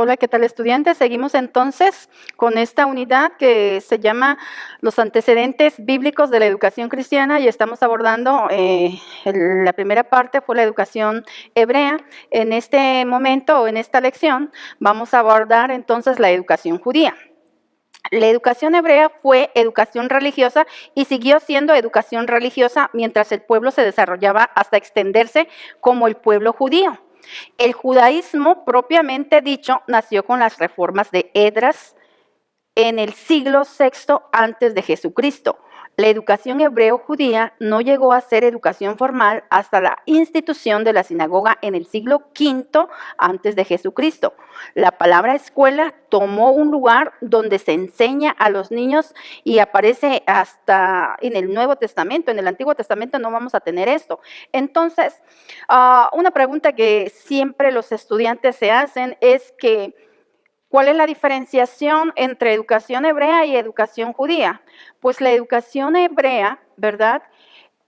Hola, ¿qué tal, estudiantes? Seguimos entonces con esta unidad que se llama Los antecedentes bíblicos de la educación cristiana y estamos abordando, la primera parte fue la educación hebrea. En este momento o en esta lección vamos a abordar entonces la educación judía. La educación hebrea fue educación religiosa y siguió siendo educación religiosa mientras el pueblo se desarrollaba hasta extenderse como el pueblo judío. El judaísmo propiamente dicho nació con las reformas de Esdras en el siglo VI antes de Jesucristo. La educación hebreo-judía no llegó a ser educación formal hasta la institución de la sinagoga en el siglo V antes de Jesucristo. La palabra escuela tomó un lugar donde se enseña a los niños y aparece hasta en el Nuevo Testamento. En el Antiguo Testamento no vamos a tener esto. Entonces, una pregunta que siempre los estudiantes se hacen es que ¿cuál es la diferenciación entre educación hebrea y educación judía? Pues la educación hebrea, ¿verdad?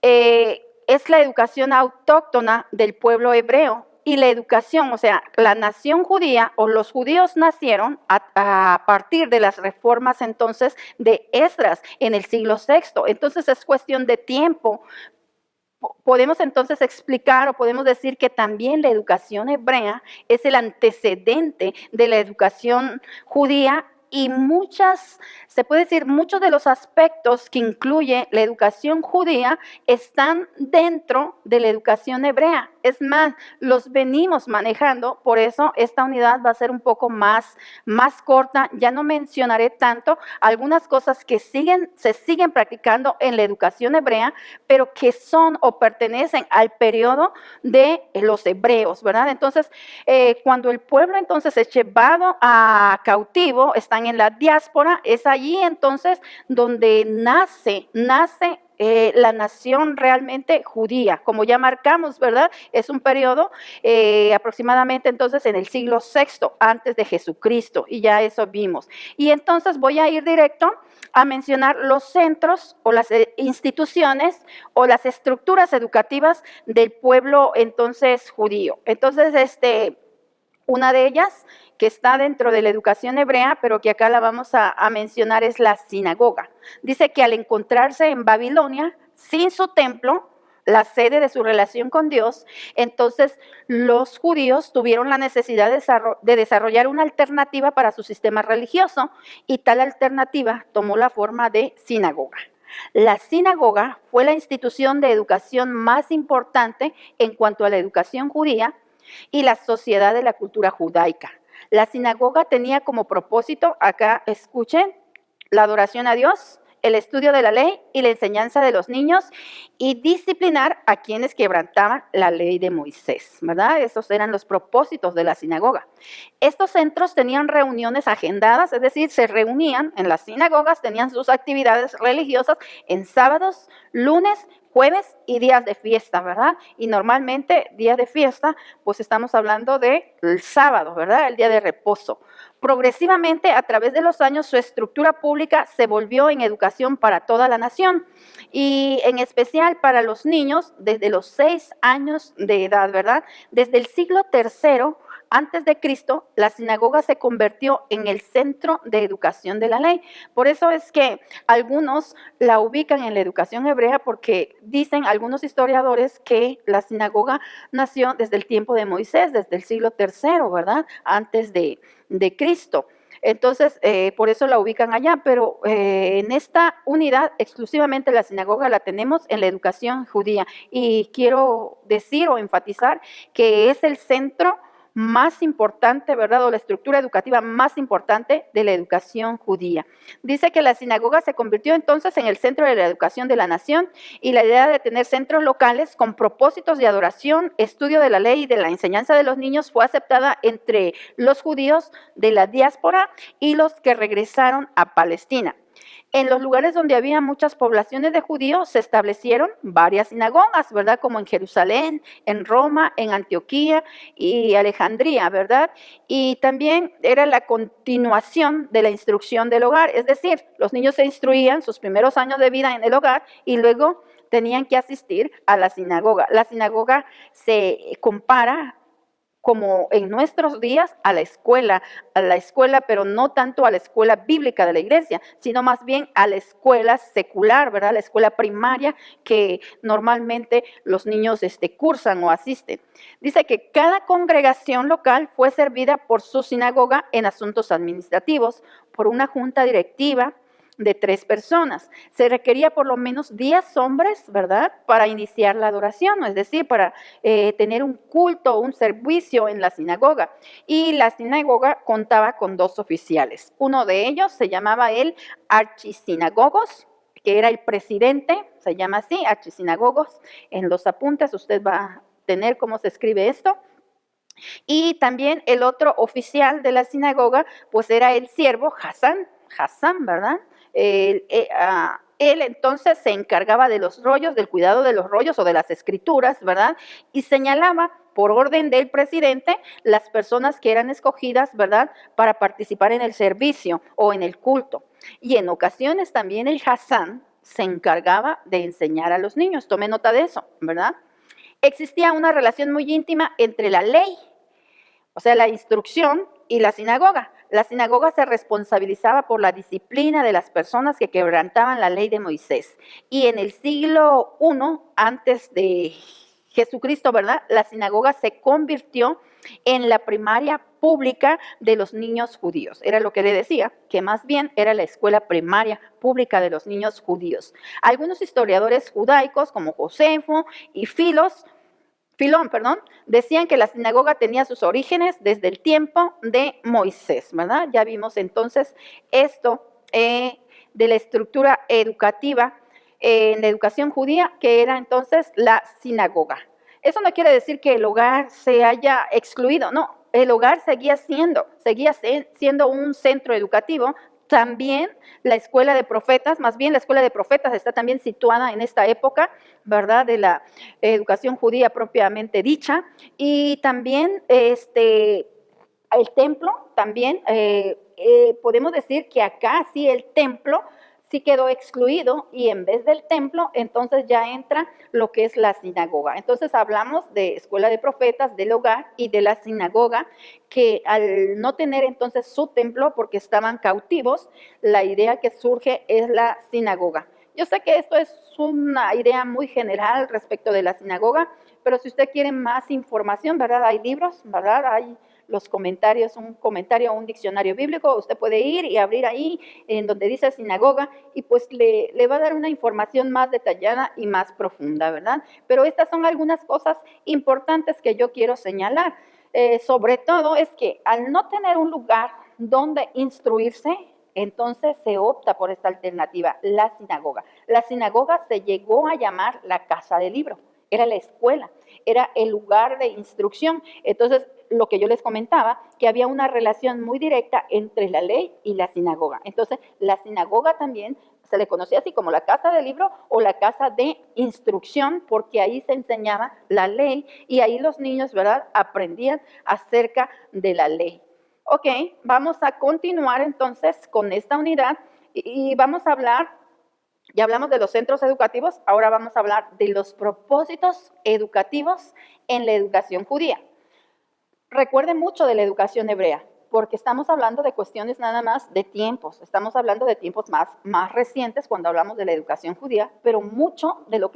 Es la educación autóctona del pueblo hebreo. Y la educación, o sea, la nación judía o los judíos nacieron a partir de las reformas entonces de Esdras en el siglo VI. Entonces es cuestión de tiempo. Podemos entonces explicar o podemos decir que también la educación hebrea es el antecedente de la educación judía y se puede decir, muchos de los aspectos que incluye la educación judía están dentro de la educación hebrea. Es más, los venimos manejando, por eso esta unidad va a ser un poco más corta. Ya no mencionaré tanto algunas cosas que se siguen practicando en la educación hebrea, pero que son o pertenecen al periodo de los hebreos, ¿verdad? Entonces, cuando el pueblo entonces es llevado a cautivo, están en la diáspora, es allí entonces donde nace la nación realmente judía, como ya marcamos, ¿verdad? Es un periodo aproximadamente entonces en el siglo VI antes de Jesucristo, y ya eso vimos. Y entonces voy a ir directo a mencionar los centros o las instituciones o las estructuras educativas del pueblo entonces judío. Entonces, una de ellas que está dentro de la educación hebrea, pero que acá la vamos a mencionar, es la sinagoga. Dice que al encontrarse en Babilonia, sin su templo, la sede de su relación con Dios, entonces los judíos tuvieron la necesidad de desarrollar una alternativa para su sistema religioso, y tal alternativa tomó la forma de sinagoga. La sinagoga fue la institución de educación más importante en cuanto a la educación judía y la sociedad de la cultura judaica. La sinagoga tenía como propósito, acá escuchen, la adoración a Dios, el estudio de la ley y la enseñanza de los niños, y disciplinar a quienes quebrantaban la ley de Moisés, ¿verdad? Esos eran los propósitos de la sinagoga. Estos centros tenían reuniones agendadas, es decir, se reunían en las sinagogas, tenían sus actividades religiosas en sábados, lunes, jueves y días de fiesta, ¿verdad? Y normalmente días de fiesta, pues estamos hablando del sábado, ¿verdad? El día de reposo. Progresivamente, a través de los años, su estructura pública se volvió en educación para toda la nación y en especial para los niños desde los 6 años de edad, ¿verdad? Desde el siglo III antes de Cristo, la sinagoga se convirtió en el centro de educación de la ley. Por eso es que algunos la ubican en la educación hebrea, porque dicen algunos historiadores que la sinagoga nació desde el tiempo de Moisés, desde el siglo III, ¿verdad? Antes de Cristo. Entonces, por eso la ubican allá, pero en esta unidad exclusivamente la sinagoga la tenemos en la educación judía. Y quiero decir o enfatizar que es el centro más importante, ¿verdad? O la estructura educativa más importante de la educación judía. Dice que la sinagoga se convirtió entonces en el centro de la educación de la nación, y la idea de tener centros locales con propósitos de adoración, estudio de la ley y de la enseñanza de los niños fue aceptada entre los judíos de la diáspora y los que regresaron a Palestina. En los lugares donde había muchas poblaciones de judíos se establecieron varias sinagogas, ¿verdad? Como en Jerusalén, en Roma, en Antioquía y Alejandría, ¿verdad? Y también era la continuación de la instrucción del hogar, es decir, los niños se instruían sus primeros años de vida en el hogar y luego tenían que asistir a la sinagoga. La sinagoga se compara como en nuestros días, a la escuela, pero no tanto a la escuela bíblica de la iglesia, sino más bien a la escuela secular, ¿verdad? La escuela primaria que normalmente los niños cursan o asisten. Dice que cada congregación local fue servida por su sinagoga en asuntos administrativos, por una junta directiva de 3 personas. Se requería por lo menos 10 hombres, ¿verdad?, para iniciar la adoración, es decir, para tener un culto, un servicio en la sinagoga. Y la sinagoga contaba con 2 oficiales. Uno de ellos se llamaba el archisinagogos, que era el presidente, se llama así, archisinagogos. En los apuntes usted va a tener cómo se escribe esto. Y también el otro oficial de la sinagoga, pues era el siervo Hasán, ¿verdad? Él entonces se encargaba de los rollos, del cuidado de los rollos o de las escrituras, ¿verdad? Y señalaba por orden del presidente las personas que eran escogidas, ¿verdad?, para participar en el servicio o en el culto. Y en ocasiones también el Hasán se encargaba de enseñar a los niños. Tome nota de eso, ¿verdad? Existía una relación muy íntima entre la ley, o sea, la instrucción, y la sinagoga. La sinagoga se responsabilizaba por la disciplina de las personas que quebrantaban la ley de Moisés. Y en el siglo I, antes de Jesucristo, ¿verdad?, la sinagoga se convirtió en la primaria pública de los niños judíos. Era lo que le decía, que más bien era la escuela primaria pública de los niños judíos. Algunos historiadores judaicos, como Josefo y Filón, decían que la sinagoga tenía sus orígenes desde el tiempo de Moisés, ¿verdad? Ya vimos entonces esto de la estructura educativa en la educación judía, que era entonces la sinagoga. Eso no quiere decir que el hogar se haya excluido, no, el hogar seguía siendo un centro educativo. También la escuela de profetas, más bien la escuela de profetas está también situada en esta época, ¿verdad?, de la educación judía propiamente dicha. Y también el templo, también podemos decir que acá sí el templo sí quedó excluido, y en vez del templo entonces ya entra lo que es la sinagoga. Entonces hablamos de escuela de profetas, del hogar y de la sinagoga, que al no tener entonces su templo porque estaban cautivos, la idea que surge es la sinagoga. Yo sé que esto es una idea muy general respecto de la sinagoga, pero si usted quiere más información, ¿verdad?, hay libros, ¿verdad?, hay los comentarios, un comentario o un diccionario bíblico, usted puede ir y abrir ahí en donde dice sinagoga, y pues le va a dar una información más detallada y más profunda, ¿verdad? Pero estas son algunas cosas importantes que yo quiero señalar. Sobre todo es que al no tener un lugar donde instruirse, entonces se opta por esta alternativa, la sinagoga. La sinagoga se llegó a llamar la casa del libro, era la escuela, era el lugar de instrucción. Entonces, lo que yo les comentaba, que había una relación muy directa entre la ley y la sinagoga. Entonces, la sinagoga también se le conocía así como la casa del libro o la casa de instrucción, porque ahí se enseñaba la ley y ahí los niños, ¿verdad?, aprendían acerca de la ley. Ok, vamos a continuar entonces con esta unidad y vamos a hablar, ya hablamos de los centros educativos, ahora vamos a hablar de los propósitos educativos en la educación judía. Recuerden mucho de la educación hebrea, porque estamos hablando de cuestiones nada más de tiempos, estamos hablando de tiempos más recientes cuando hablamos de la educación judía, pero mucho de lo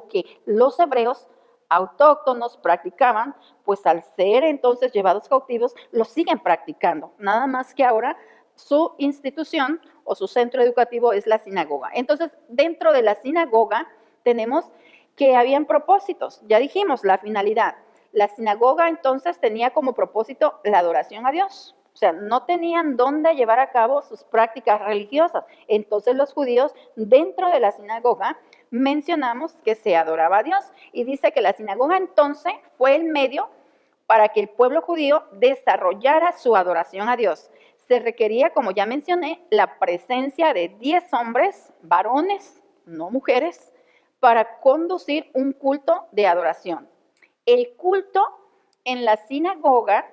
que los hebreos autóctonos practicaban, pues al ser entonces llevados cautivos, lo siguen practicando, nada más que ahora su institución o su centro educativo es la sinagoga. Entonces, dentro de la sinagoga tenemos que habían propósitos, ya dijimos, la finalidad. La sinagoga entonces tenía como propósito la adoración a Dios. O sea, no tenían dónde llevar a cabo sus prácticas religiosas. Entonces los judíos dentro de la sinagoga mencionamos que se adoraba a Dios. Y dice que la sinagoga entonces fue el medio para que el pueblo judío desarrollara su adoración a Dios. Se requería, como ya mencioné, la presencia de 10 hombres, varones, no mujeres, para conducir un culto de adoración. El culto en la sinagoga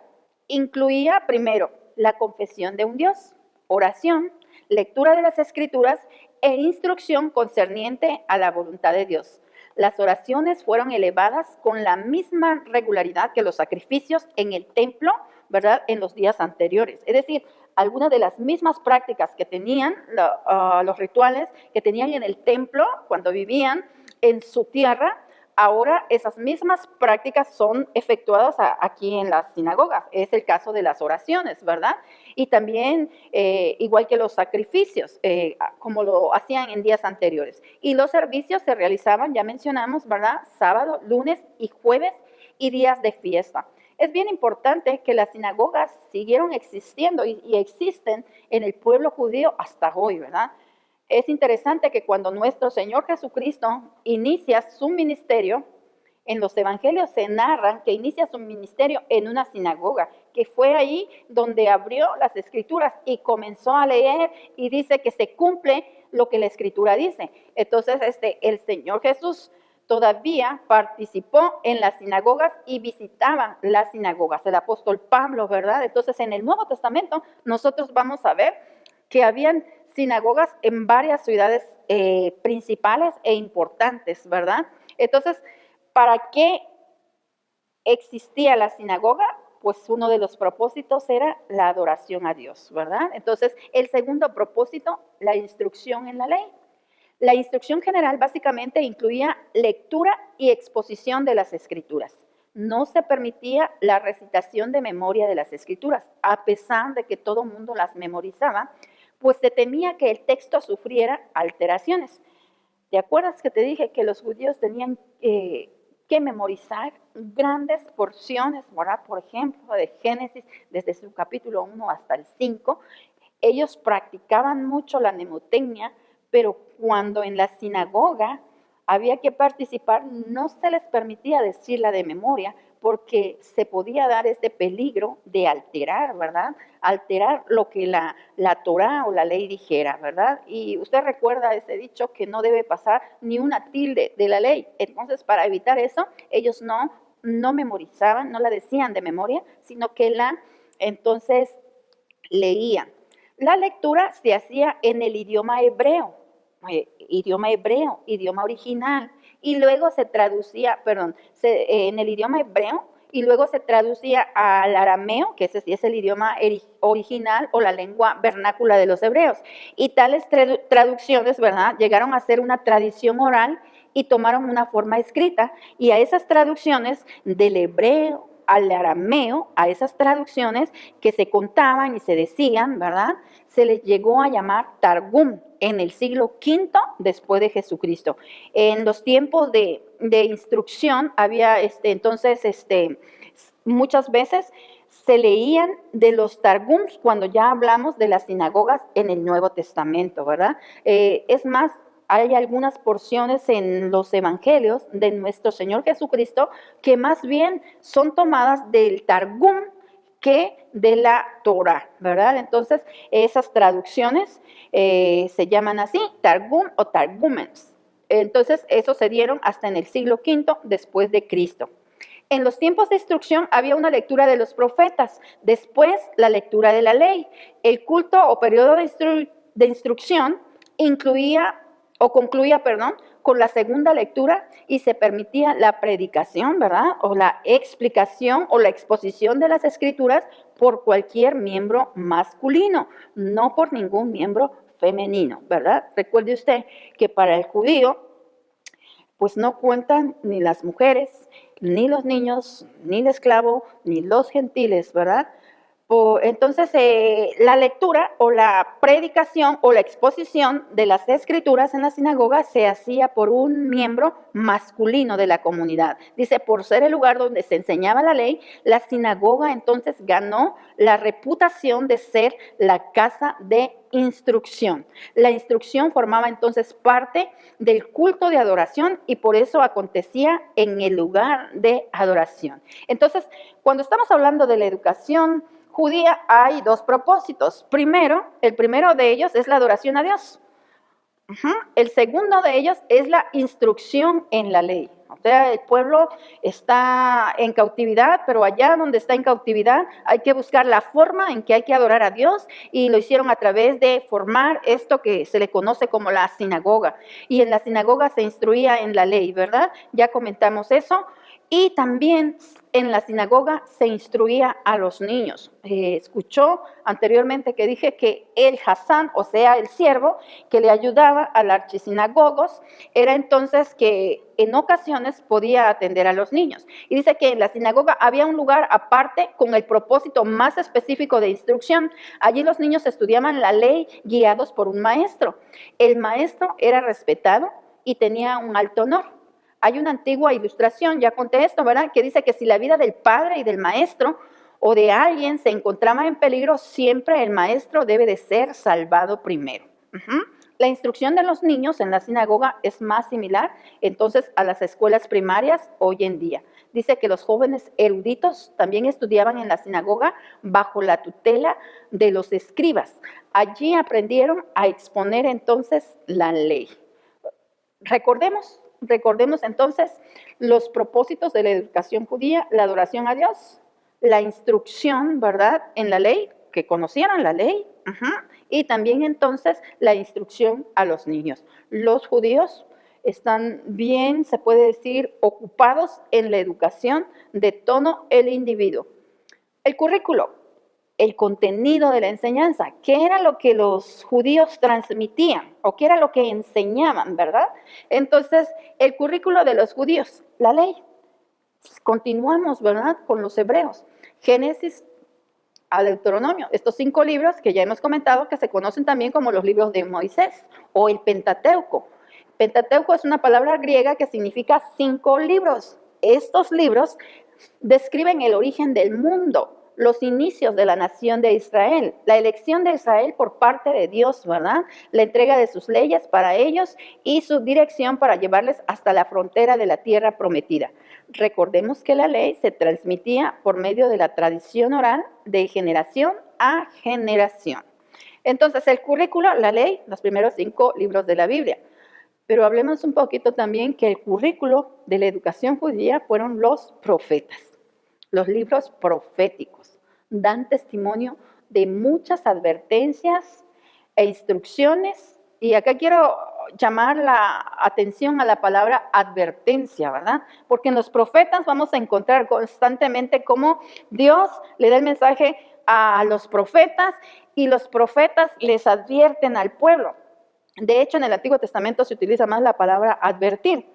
incluía primero la confesión de un Dios, oración, lectura de las Escrituras e instrucción concerniente a la voluntad de Dios. las oraciones fueron elevadas con la misma regularidad que los sacrificios en el templo, ¿verdad?, en los días anteriores. Es decir, algunas de las mismas prácticas que tenían, los rituales que tenían en el templo cuando vivían en su tierra, ahora esas mismas prácticas son efectuadas aquí en las sinagogas. Es el caso de las oraciones, ¿verdad? Y también, igual que los sacrificios, como lo hacían en días anteriores. Y los servicios se realizaban, ya mencionamos, ¿verdad?, sábado, lunes y jueves y días de fiesta. Es bien importante que las sinagogas siguieron existiendo y existen en el pueblo judío hasta hoy, ¿verdad? Es interesante que cuando nuestro Señor Jesucristo inicia su ministerio, en los evangelios se narran que inicia su ministerio en una sinagoga, que fue ahí donde abrió las escrituras y comenzó a leer y dice que se cumple lo que la escritura dice. Entonces, el Señor Jesús todavía participó en las sinagogas y visitaba las sinagogas. El apóstol Pablo, ¿verdad? Entonces, en el Nuevo Testamento nosotros vamos a ver que habían sinagogas en varias ciudades principales e importantes, ¿verdad? Entonces, ¿para qué existía la sinagoga? Pues uno de los propósitos era la adoración a Dios, ¿verdad? Entonces, el segundo propósito, la instrucción en la ley. La instrucción general básicamente incluía lectura y exposición de las escrituras. No se permitía la recitación de memoria de las escrituras, a pesar de que todo el mundo las memorizaba, pues se temía que el texto sufriera alteraciones. ¿Te acuerdas que te dije que los judíos tenían que memorizar grandes porciones, ¿verdad? Por ejemplo, de Génesis, desde su capítulo 1 hasta el 5, ellos practicaban mucho la mnemotecnia, pero cuando en la sinagoga había que participar, no se les permitía decirla de memoria, porque se podía dar este peligro de alterar, ¿verdad? Alterar lo que la Torá o la ley dijera, ¿verdad? Y usted recuerda ese dicho que no debe pasar ni una tilde de la ley. Entonces, para evitar eso, ellos no memorizaban, no la decían de memoria, sino que entonces leían. La lectura se hacía en el idioma hebreo, idioma original, y luego se traducía, en el idioma hebreo, y luego se traducía al arameo, que ese sí es el idioma original o la lengua vernácula de los hebreos. Y tales traducciones, ¿verdad?, llegaron a ser una tradición oral y tomaron una forma escrita. Y a esas traducciones del hebreo al arameo, a esas traducciones que se contaban y se decían, ¿verdad?, se les llegó a llamar Targum en el siglo V después de Jesucristo. En los tiempos de instrucción había muchas veces se leían de los Targums cuando ya hablamos de las sinagogas en el Nuevo Testamento, ¿verdad? Es más, hay algunas porciones en los evangelios de nuestro Señor Jesucristo que más bien son tomadas del Targum que de la Torá, ¿verdad? Entonces, esas traducciones se llaman así, Targum o Targumens. Entonces, eso se dieron hasta en el siglo V después de Cristo. En los tiempos de instrucción había una lectura de los profetas, después la lectura de la ley. El culto o periodo de instrucción concluía con la segunda lectura y se permitía la predicación, ¿verdad? O la explicación o la exposición de las escrituras por cualquier miembro masculino, no por ningún miembro femenino, ¿verdad? Recuerde usted que para el judío, pues no cuentan ni las mujeres, ni los niños, ni el esclavo, ni los gentiles, ¿verdad? Entonces, la lectura o la predicación o la exposición de las escrituras en la sinagoga se hacía por un miembro masculino de la comunidad. Dice, por ser el lugar donde se enseñaba la ley, la sinagoga entonces ganó la reputación de ser la casa de instrucción. La instrucción formaba entonces parte del culto de adoración y por eso acontecía en el lugar de adoración. Entonces, cuando estamos hablando de la educación judía, hay dos propósitos. El primero de ellos es la adoración a Dios. El segundo de ellos es la instrucción en la ley. O sea, el pueblo está en cautividad, pero allá donde está en cautividad hay que buscar la forma en que hay que adorar a Dios, y lo hicieron a través de formar esto que se le conoce como la sinagoga. Y en la sinagoga se instruía en la ley, ¿verdad? Ya comentamos eso. Y también en la sinagoga se instruía a los niños. Escuchó anteriormente que dije que el Hasán, o sea, el siervo que le ayudaba al archisinagogos, era entonces que en ocasiones podía atender a los niños. Y dice que en la sinagoga había un lugar aparte con el propósito más específico de instrucción. Allí los niños estudiaban la ley guiados por un maestro. El maestro era respetado y tenía un alto honor. Hay una antigua ilustración, ya conté esto, ¿verdad?, que dice que si la vida del padre y del maestro o de alguien se encontraba en peligro, siempre el maestro debe de ser salvado primero. La instrucción de los niños en la sinagoga es más similar entonces a las escuelas primarias hoy en día. Dice que los jóvenes eruditos también estudiaban en la sinagoga bajo la tutela de los escribas. Allí aprendieron a exponer entonces la ley. Recordemos entonces los propósitos de la educación judía: la adoración a Dios, la instrucción, ¿verdad?, en la ley, que conocieran la ley, y también entonces la instrucción a los niños. Los judíos están bien, se puede decir, ocupados en la educación de todo el individuo. El currículo, el contenido de la enseñanza, qué era lo que los judíos transmitían o qué era lo que enseñaban, ¿verdad? Entonces, el currículo de los judíos, la ley. Continuamos, ¿verdad?, con los hebreos. Génesis a Deuteronomio, estos 5 libros que ya hemos comentado, que se conocen también como los libros de Moisés o el Pentateuco. Pentateuco es una palabra griega que significa 5 libros. Estos libros describen el origen del mundo, los inicios de la nación de Israel, la elección de Israel por parte de Dios, ¿verdad?, la entrega de sus leyes para ellos y su dirección para llevarles hasta la frontera de la tierra prometida. Recordemos que la ley se transmitía por medio de la tradición oral de generación a generación. Entonces, el currículo, la ley, los primeros 5 libros de la Biblia. Pero hablemos un poquito también que el currículo de la educación judía fueron los profetas. Los libros proféticos dan testimonio de muchas advertencias e instrucciones. Y acá quiero llamar la atención a la palabra advertencia, ¿verdad? Porque en los profetas vamos a encontrar constantemente cómo Dios le da el mensaje a los profetas y los profetas les advierten al pueblo. De hecho, en el Antiguo Testamento se utiliza más la palabra advertir.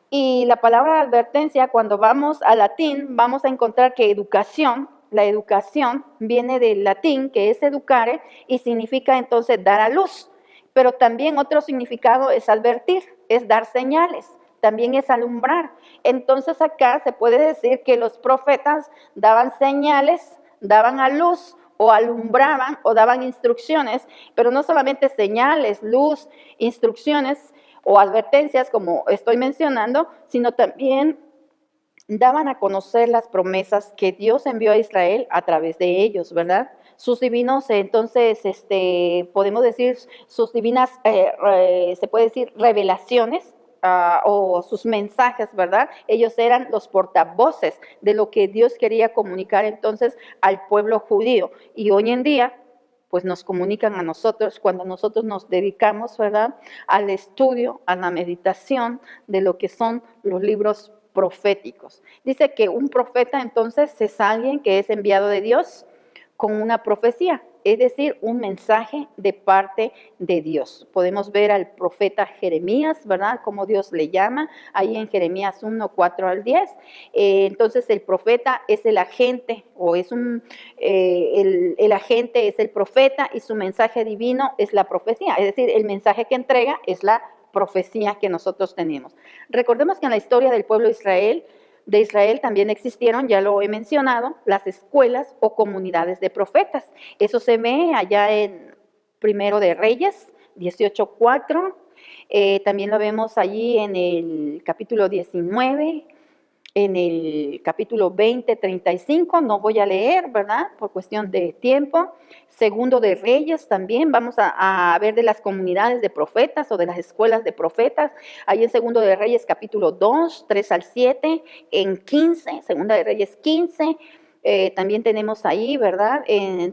Y la palabra advertencia, cuando vamos al latín, vamos a encontrar que educación, la educación viene del latín, que es educare, y significa entonces dar a luz. Pero también otro significado es advertir, es dar señales, también es alumbrar. Entonces acá se puede decir que los profetas daban señales, daban a luz, o alumbraban o daban instrucciones, pero no solamente señales, luz, instrucciones o advertencias como estoy mencionando, sino también daban a conocer las promesas que Dios envió a Israel a través de ellos, ¿verdad? Sus divinos, entonces, podemos decir, sus divinas, se puede decir, revelaciones, o sus mensajes, ¿verdad? Ellos eran los portavoces de lo que Dios quería comunicar entonces al pueblo judío. Y hoy en día, pues nos comunican a nosotros cuando nosotros nos dedicamos, ¿verdad?, al estudio, a la meditación de lo que son los libros proféticos. Dice que un profeta entonces es alguien que es enviado de Dios con una profecía, es decir, un mensaje de parte de Dios. Podemos ver al profeta Jeremías, ¿verdad?, como Dios le llama, ahí en Jeremías 1, 4 al 10. Entonces el profeta es el agente, o es el agente es el profeta, y su mensaje divino es la profecía, es decir, el mensaje que entrega es la profecía que nosotros tenemos. Recordemos que en la historia del pueblo de Israel también existieron, ya lo he mencionado, las escuelas o comunidades de profetas. Eso se ve allá en Primero de Reyes 18:4, también lo vemos allí en el capítulo 19, en el capítulo 20, 35, no voy a leer, ¿verdad? Por cuestión de tiempo. Segundo de Reyes también, vamos a ver de las comunidades de profetas o de las escuelas de profetas. Ahí en Segundo de Reyes capítulo 2, 3 al 7, en 15, Segunda de Reyes 15, también tenemos ahí, ¿verdad?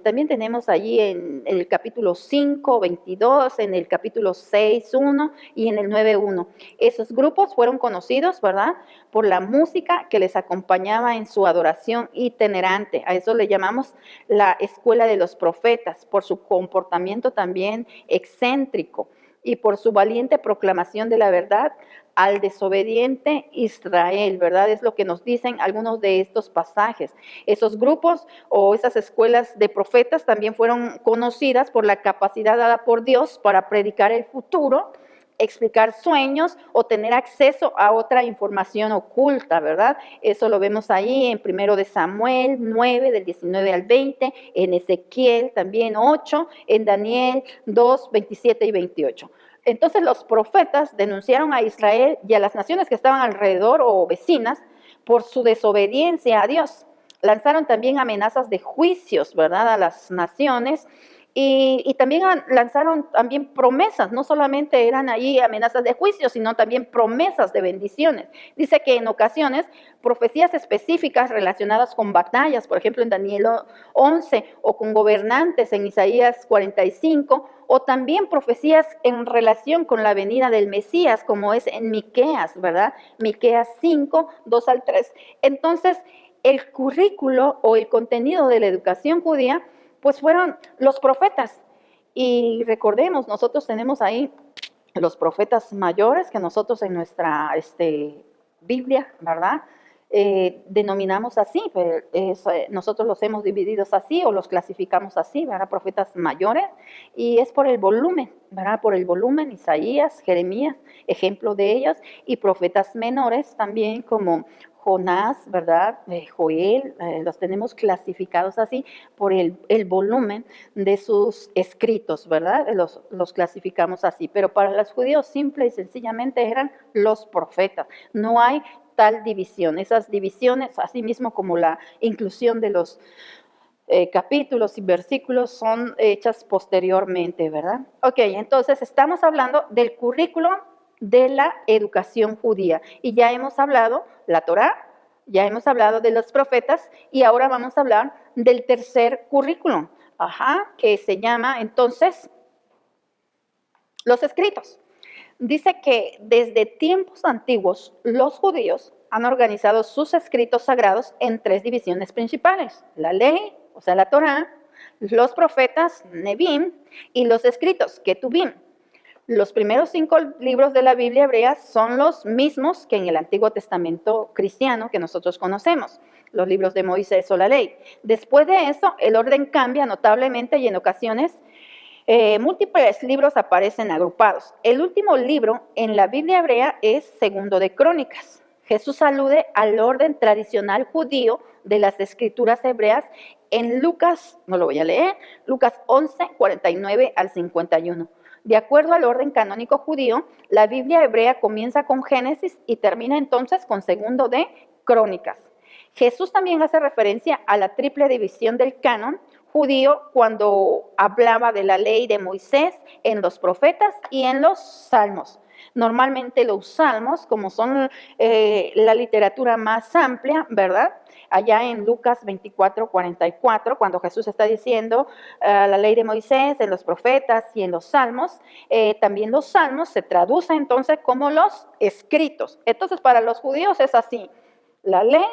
También tenemos allí en el capítulo 5, 22, en el capítulo 6, 1 y en el 9, 1. Esos grupos fueron conocidos, ¿verdad? Por la música que les acompañaba en su adoración itinerante. A eso le llamamos la escuela de los profetas, por su comportamiento también excéntrico y por su valiente proclamación de la verdad al desobediente Israel, ¿verdad? Es lo que nos dicen algunos de estos pasajes. Esos grupos o esas escuelas de profetas también fueron conocidas por la capacidad dada por Dios para predicar el futuro, explicar sueños o tener acceso a otra información oculta, ¿verdad? Eso lo vemos ahí en 1 de Samuel 9, del 19 al 20, en Ezequiel también 8, en Daniel 2, 27 y 28. Entonces los profetas denunciaron a Israel y a las naciones que estaban alrededor o vecinas por su desobediencia a Dios. Lanzaron también amenazas de juicios, ¿verdad?, a las naciones. Y también lanzaron también promesas, no solamente eran ahí amenazas de juicio, sino también promesas de bendiciones. Dice que en ocasiones profecías específicas relacionadas con batallas, por ejemplo en Daniel 11, o con gobernantes en Isaías 45, o también profecías en relación con la venida del Mesías, como es en Miqueas, ¿verdad? Miqueas 5, 2 al 3. Entonces, el currículo o el contenido de la educación judía pues fueron los profetas. Y recordemos, nosotros tenemos ahí los profetas mayores que nosotros en nuestra Biblia, ¿verdad? Denominamos así, pero nosotros los hemos dividido así o los clasificamos así, ¿verdad? Profetas mayores, y es por el volumen, ¿verdad? Por el volumen, Isaías, Jeremías, ejemplo de ellos, y profetas menores también como Jonás, ¿verdad? Joel, los tenemos clasificados así por el volumen de sus escritos, ¿verdad? Los clasificamos así, pero para los judíos simple y sencillamente eran los profetas. No hay tal división. Esas divisiones, así mismo como la inclusión de los capítulos y versículos, son hechas posteriormente, ¿verdad? Ok, entonces estamos hablando del currículo de la educación judía. Y ya hemos hablado la Torá, ya hemos hablado de los profetas y ahora vamos a hablar del tercer currículum, que se llama entonces los escritos. Dice que desde tiempos antiguos los judíos han organizado sus escritos sagrados en tres divisiones principales: la ley, o sea, la Torá, los profetas, Nebim, y los escritos, Ketubim. Los primeros 5 libros de la Biblia hebrea son los mismos que en el Antiguo Testamento cristiano que nosotros conocemos, los libros de Moisés o la ley. Después de eso, el orden cambia notablemente y en ocasiones múltiples libros aparecen agrupados. El último libro en la Biblia hebrea es Segundo de Crónicas. Jesús alude al orden tradicional judío de las escrituras hebreas en Lucas, no lo voy a leer, Lucas 11, 49 al 51. De acuerdo al orden canónico judío, la Biblia hebrea comienza con Génesis y termina entonces con Segundo de Crónicas. Jesús también hace referencia a la triple división del canon judío cuando hablaba de la ley de Moisés en los profetas y en los salmos. Normalmente los salmos, como son la literatura más amplia, ¿verdad? Allá en Lucas 24, 44, cuando Jesús está diciendo la ley de Moisés en los profetas y en los salmos, también los salmos se traducen entonces como los escritos. Entonces para los judíos es así: la ley,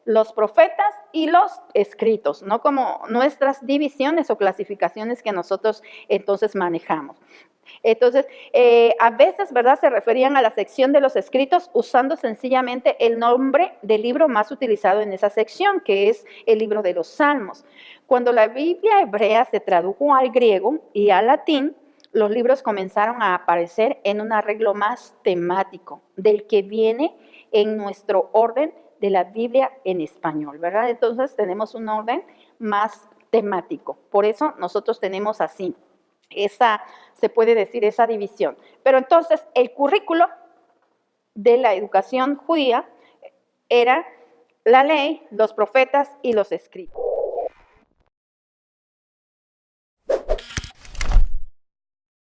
los profetas y los escritos, no como nuestras divisiones o clasificaciones que nosotros entonces manejamos. Entonces, a veces, ¿verdad?, se referían a la sección de los escritos usando sencillamente el nombre del libro más utilizado en esa sección, que es el libro de los Salmos. Cuando la Biblia hebrea se tradujo al griego y al latín, los libros comenzaron a aparecer en un arreglo más temático, del que viene en nuestro orden de la Biblia en español, ¿verdad? Entonces tenemos un orden más temático. Por eso nosotros tenemos así, se puede decir, esa división. Pero entonces el currículo de la educación judía era la ley, los profetas y los escritos.